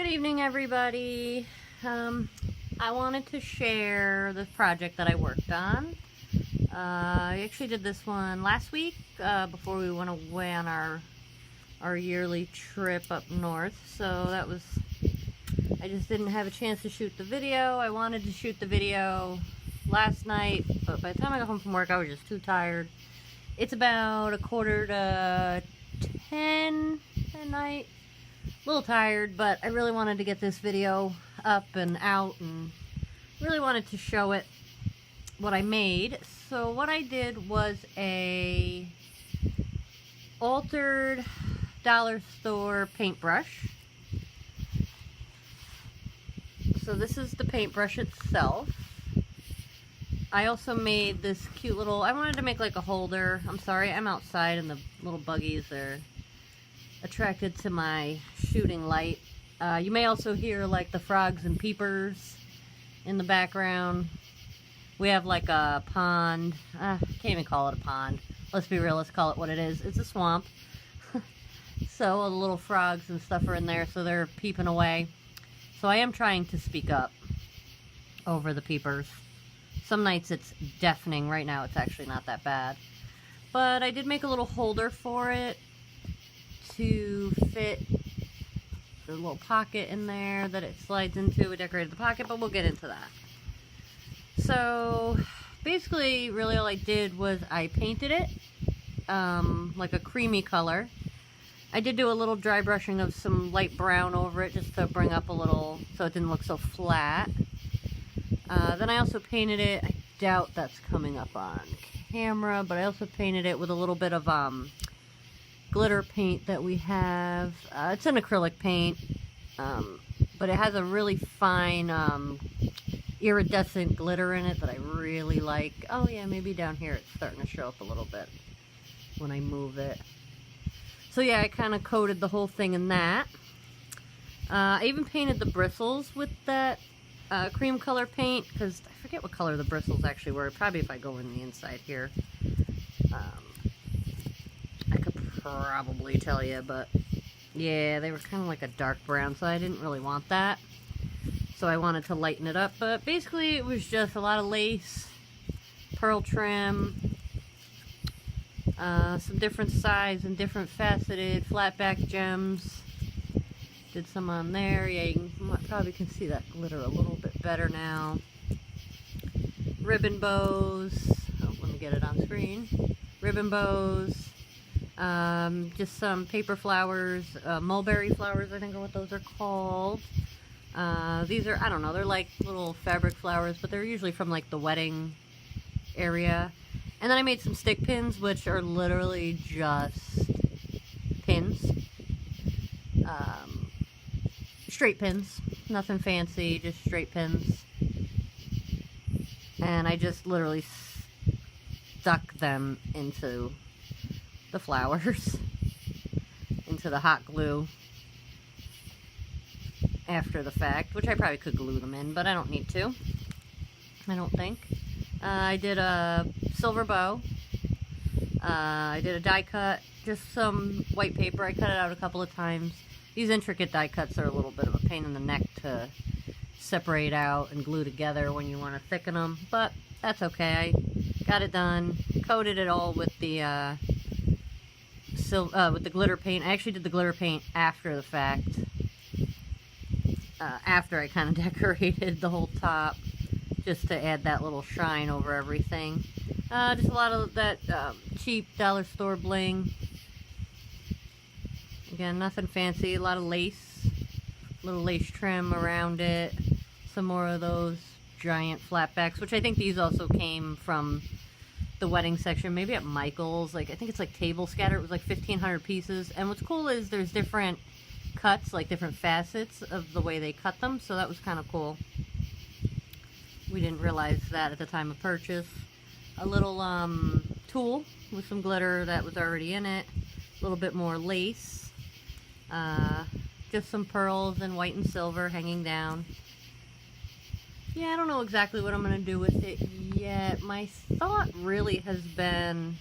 Good evening, everybody. I wanted to share this project that I worked on. I actually did this one last week before we went away on our yearly trip up north. So that was, I just didn't have a chance to shoot the video. I wanted to shoot the video last night, but by the time I got home from work, I was just too tired. It's about 9:45 at night. A little tired, but I really wanted to get this video up and out and really wanted to show it what I made. So what I did was a altered dollar store paintbrush. So this is the paintbrush itself. I also made this cute little, I wanted to make like a holder. I'm sorry, I'm outside and the little buggies are attracted to my shooting light. You may also hear like the frogs and peepers in the background. We have like a pond. Can't even call it a pond. Let's be real, let's call it what it is. It's a swamp. So all the little frogs and stuff are in there, so they're peeping away. So I am trying to speak up over the peepers. Some nights it's deafening. Right now it's actually not that bad. But I did make a little holder for it to fit the little pocket in there that it slides into. We decorated the pocket, but we'll get into that. So basically, really all I did was I painted it like a creamy color. I did do a little dry brushing of some light brown over it just to bring up a little, so it didn't look so flat. Then I also painted it, I doubt that's coming up on camera, but I also painted it with a little bit of glitter paint that we have. It's an acrylic paint, but it has a really fine iridescent glitter in it that I really like. Oh yeah, maybe down here it's starting to show up a little bit when I move it. So yeah, I kind of coated the whole thing in that. I even painted the bristles with that cream color paint, because I forget what color the bristles actually were. Probably if I go in the inside here. I could probably tell you, but yeah, they were kind of like a dark brown, so I didn't really want that. So I wanted to lighten it up, but basically it was just a lot of lace, pearl trim, some different size and different faceted flat back gems. Did some on there. Yeah, you probably can see that glitter a little bit better now. Ribbon bows. Oh, let me get it on screen. Ribbon bows. Just some paper flowers, mulberry flowers, I think are what those are called. These are, I don't know, they're like little fabric flowers, but they're usually from like the wedding area. And then I made some stick pins, which are literally just pins. Straight pins, nothing fancy, just straight pins. And I just literally stuck them into the flowers, into the hot glue after the fact, which I probably could glue them in, but I don't need to, I don't think. I did a silver bow. I did a die cut, just some white paper. I cut it out a couple of times. These intricate die cuts are a little bit of a pain in the neck to separate out and glue together when you want to thicken them, but that's okay. I got it done, coated it all with the glitter paint. I actually did the glitter paint after the fact, after I kind of decorated the whole top, just to add that little shine over everything. Just a lot of that cheap dollar store bling. Again, nothing fancy. A lot of lace, little lace trim around it. Some more of those giant flatbacks, which I think these also came from the wedding section, maybe at Michael's. Like, I think it's like table scatter. It was like 1,500 pieces. And what's cool is there's different cuts, like different facets of the way they cut them. So that was kind of cool. We didn't realize that at the time of purchase. A little tool with some glitter that was already in it. A little bit more lace. Just some pearls and white and silver hanging down. Yeah, I don't know exactly what I'm going to do with it yet. My thought really has been,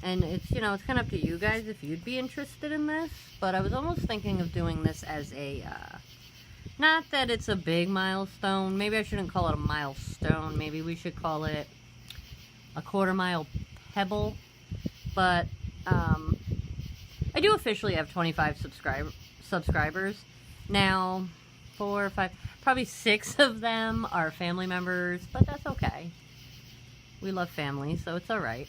and it's, you know, it's kind of up to you guys if you'd be interested in this, but I was almost thinking of doing this as a Not that it's a big milestone. Maybe I shouldn't call it a milestone. Maybe we should call it a quarter-mile pebble. But I do officially have 25 subscribers. Now, 4 or 5, probably 6 of them are family members, but that's okay. We love family, so it's alright.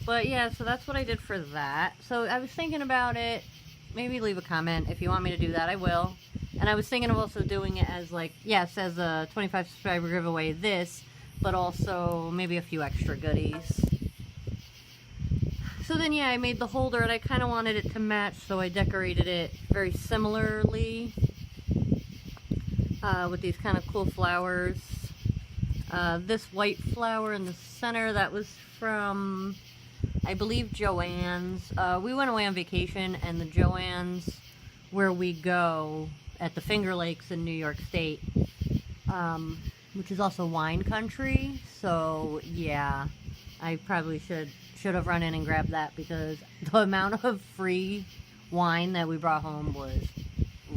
But yeah, so that's what I did for that. So I was thinking about it. Maybe leave a comment. If you want me to do that, I will. And I was thinking of also doing it as like, yes, as a 25 subscriber giveaway this, but also maybe a few extra goodies. So then, yeah, I made the holder, and I kind of wanted it to match, so I decorated it very similarly with these kind of cool flowers. This white flower in the center, that was from, I believe, Joann's. We went away on vacation, and the Joann's, where we go at the Finger Lakes in New York State, which is also wine country. So, yeah, I probably should have run in and grabbed that, because the amount of free wine that we brought home was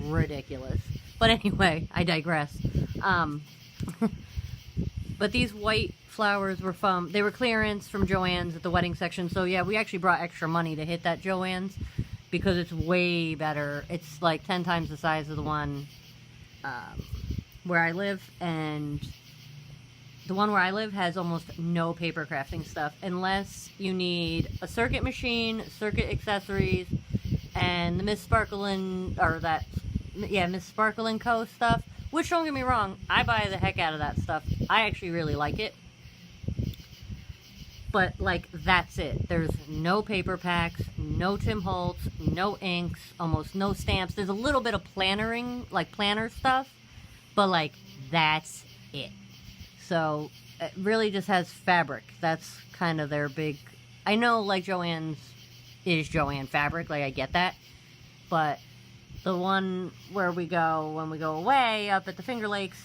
ridiculous. But anyway, I digress. But these white flowers were they were clearance from Joann's at the wedding section. So yeah, we actually brought extra money to hit that Joann's, because it's way better. It's like 10 times the size of the one where I live, and the one where I live has almost no paper crafting stuff, unless you need a circuit machine, circuit accessories, and the Miss Sparkle Miss Sparkle & Co. stuff, which, don't get me wrong, I buy the heck out of that stuff. I actually really like it. But, like, that's it. There's no paper packs, no Tim Holtz, no inks, almost no stamps. There's a little bit of planner stuff, but, like, that's it. So, it really just has fabric. That's kind of their big... I know, like, Joann's is Joann fabric. Like, I get that. But the one where we go when we go away up at the Finger Lakes,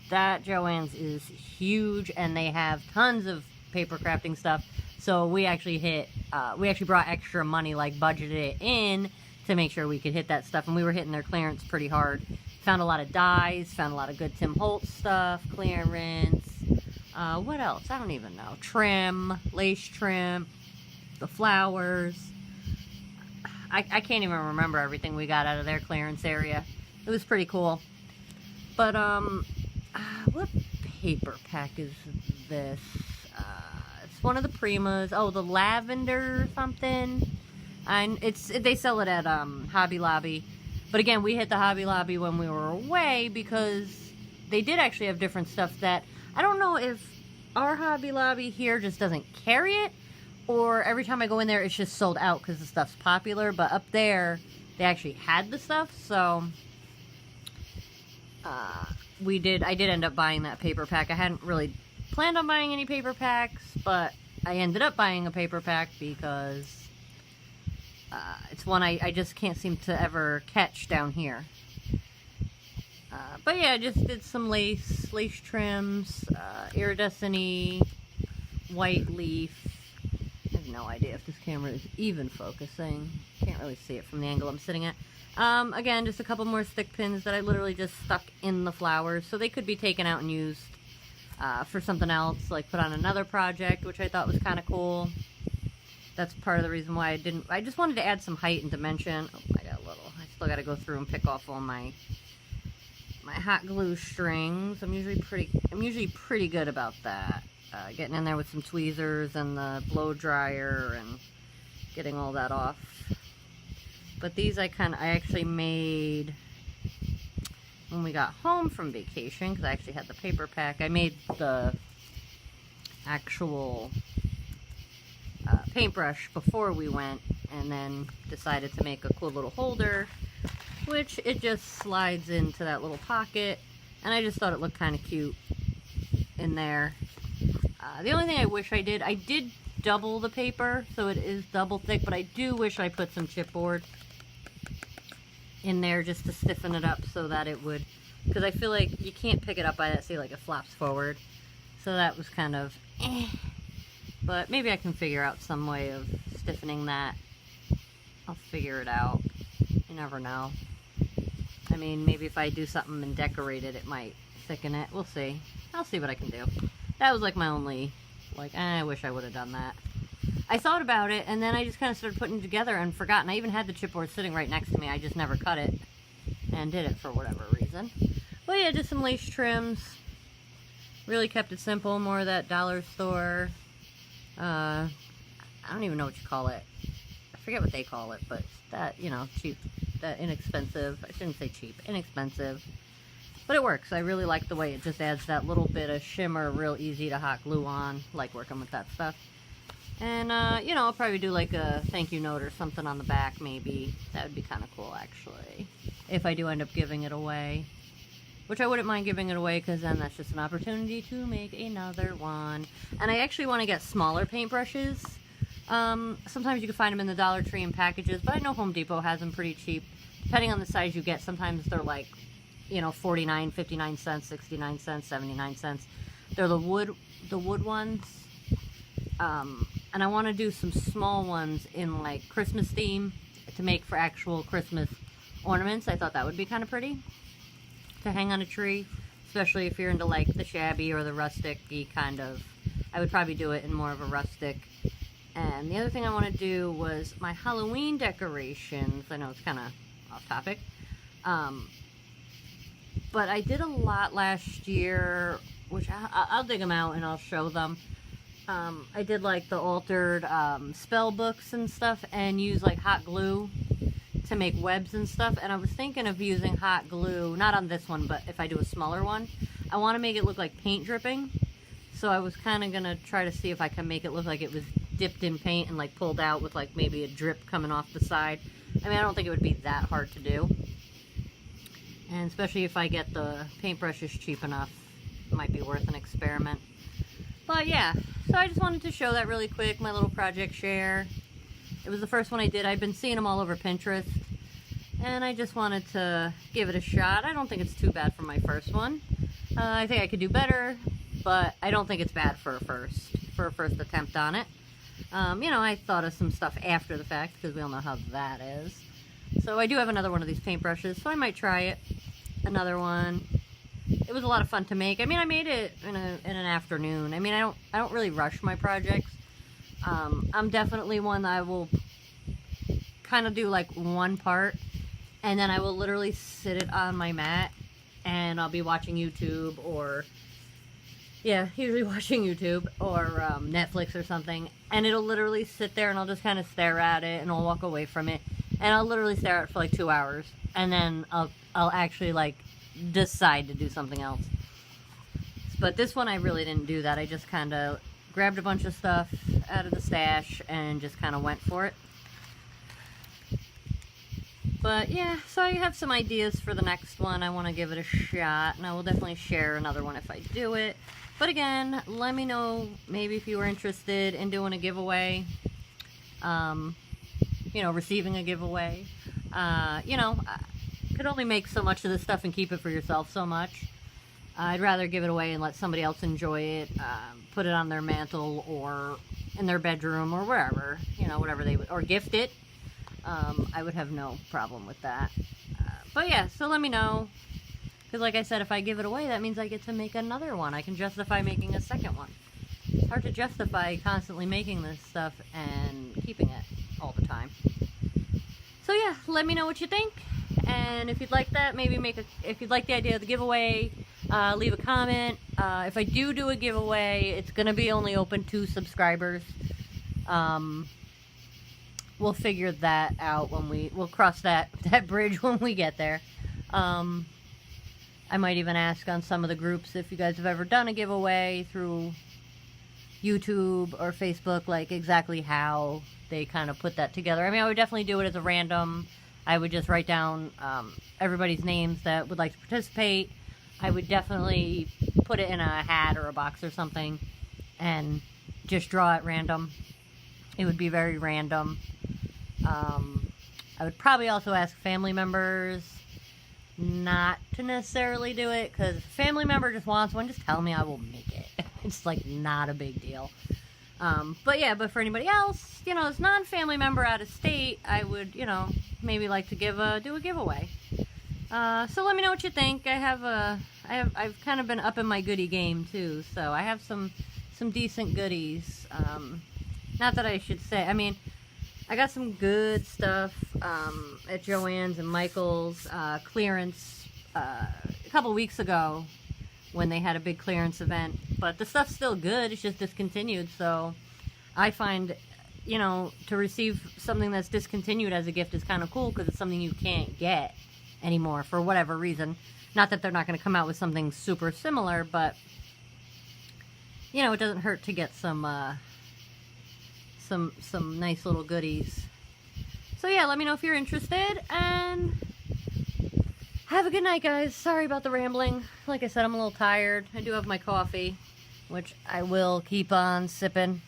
that Joann's is huge, and they have tons of paper crafting stuff. So we actually brought extra money, like budgeted it in to make sure we could hit that stuff. And we were hitting their clearance pretty hard. Found a lot of dyes, found a lot of good Tim Holtz stuff, clearance. What else? I don't even know. Trim, lace trim, the flowers. I can't even remember everything we got out of their clearance area. It was pretty cool. But, what paper pack is this? It's one of the Primas. Oh, the lavender something. And they sell it at Hobby Lobby. But again, we hit the Hobby Lobby when we were away, because they did actually have different stuff that, I don't know if our Hobby Lobby here just doesn't carry it, or every time I go in there it's just sold out because the stuff's popular. But up there, they actually had the stuff, so I did end up buying that paper pack. I hadn't really planned on buying any paper packs, but I ended up buying a paper pack because it's one I just can't seem to ever catch down here. But yeah, I just did some lace trims, iridescent-y, white leaf. I have no idea if this camera is even focusing. Can't really see it from the angle I'm sitting at. Again, just a couple more stick pins that I literally just stuck in the flowers, so they could be taken out and used for something else, like put on another project, which I thought was kind of cool. That's part of the reason why I just wanted to add some height and dimension. Oh, I got a little. I still got to go through and pick off all my hot glue strings. I'm usually pretty good about that. Getting in there with some tweezers and the blow dryer and getting all that off. But these I actually made when we got home from vacation, because I actually had the paper pack. I made the actual paintbrush before we went, and then decided to make a cool little holder, which it just slides into that little pocket, and I just thought it looked kind of cute in there. The only thing I wish I did double the paper, so it is double thick, but I do wish I put some chipboard in there just to stiffen it up so that it would, because I feel like you can't pick it up by that, see, like it flops forward, so that was kind of but maybe I can figure out some way of stiffening that. I'll figure it out. You never know. I mean, maybe if I do something and decorate it, it might thicken it. We'll see. I'll see what I can do. That was like my only, like, I wish I would have done that. I thought about it, and then I just kind of started putting it together and forgot. And I even had the chipboard sitting right next to me. I just never cut it and did it for whatever reason. But yeah, just some lace trims. Really kept it simple. More of that dollar store. I don't even know what you call it. I forget what they call it, but that, you know, cheap, that inexpensive. I shouldn't say cheap, inexpensive. But it works. I really like the way it just adds that little bit of shimmer, real easy to hot glue on. Like working with that stuff. And, you know, I'll probably do like a thank you note or something on the back, maybe. That would be kind of cool, actually. If I do end up giving it away. Which I wouldn't mind giving it away, because then that's just an opportunity to make another one. And I actually want to get smaller paintbrushes. Sometimes you can find them in the Dollar Tree in packages, but I know Home Depot has them pretty cheap. Depending on the size you get, sometimes they're like, you know, 49, 59 cents, 69 cents, 79 cents. They're the wood ones. And I want to do some small ones in like Christmas theme to make for actual Christmas ornaments. I thought that would be kind of pretty to hang on a tree, especially if you're into like the shabby or the rustic-y kind of. I would probably do it in more of a rustic. And the other thing I want to do was my Halloween decorations. I know it's kind of off topic. But I did a lot last year, which I'll dig them out and I'll show them. I did like the altered spell books and stuff and use like hot glue to make webs and stuff. And I was thinking of using hot glue, not on this one, but if I do a smaller one, I want to make it look like paint dripping. So I was kind of going to try to see if I can make it look like it was dipped in paint and like pulled out with like maybe a drip coming off the side. I mean, I don't think it would be that hard to do. And especially if I get the paintbrushes cheap enough, it might be worth an experiment. But yeah, so I just wanted to show that really quick, my little project share. It was the first one I did. I've been seeing them all over Pinterest, and I just wanted to give it a shot. I don't think it's too bad for my first one. I think I could do better, but I don't think it's bad for a first attempt on it. You know, I thought of some stuff after the fact, because we all know how that is. So I do have another one of these paintbrushes, so I might try it. Another one. It was a lot of fun to make. I mean, I made it in an afternoon. I mean, I don't really rush my projects. I'm definitely one that I will kind of do like one part, and then I will literally sit it on my mat, and I'll be watching YouTube or, yeah, usually watching YouTube or Netflix or something, and it'll literally sit there and I'll just kind of stare at it and I'll walk away from it, and I'll literally stare at it for like 2 hours, and then I'll actually like decide to do something else. But this one I really didn't do that. I just kind of grabbed a bunch of stuff out of the stash and just kind of went for it. But yeah, so I have some ideas for the next one. I want to give it a shot, and I will definitely share another one if I do it. But again, let me know maybe if you were interested in doing a giveaway, you know, receiving a giveaway. You know, you could only make so much of this stuff and keep it for yourself so much. I'd rather give it away and let somebody else enjoy it, put it on their mantle or in their bedroom or wherever, you know, whatever they would, or gift it. I would have no problem with that. But yeah, so let me know. Because like I said, if I give it away, that means I get to make another one. I can justify making a second one. It's hard to justify constantly making this stuff and keeping it all the time. So yeah, let me know what you think. And if you'd like that, maybe if you'd like the idea of the giveaway, leave a comment. If I do a giveaway, it's going to be only open to subscribers. We'll figure that out when we'll cross that bridge when we get there. I might even ask on some of the groups if you guys have ever done a giveaway through YouTube or Facebook, like exactly how they kind of put that together. I mean, I would definitely do it as a random. I would just write down everybody's names that would like to participate. I would definitely put it in a hat or a box or something and just draw at random. It would be very random. I would probably also ask family members not to necessarily do it, because if a family member just wants one, just tell me, I will make it. It's like not a big deal. But yeah, but for anybody else, you know, as non-family member out of state, I would, you know, maybe like to do a giveaway. So let me know what you think. I've kind of been upping my goodie game too, so I have some decent goodies. Not that I should say. I mean, I got some good stuff at Joann's and Michael's clearance a couple weeks ago when they had a big clearance event. But the stuff's still good. It's just discontinued. So I find, you know, to receive something that's discontinued as a gift is kind of cool because it's something you can't get anymore for whatever reason. Not that they're not going to come out with something super similar, but you know, it doesn't hurt to get some nice little goodies. So yeah, let me know if you're interested, and have a good night, guys. Sorry about the rambling. Like I said, I'm a little tired. I do have my coffee, which I will keep on sipping.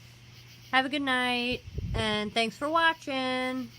Have a good night, and thanks for watching.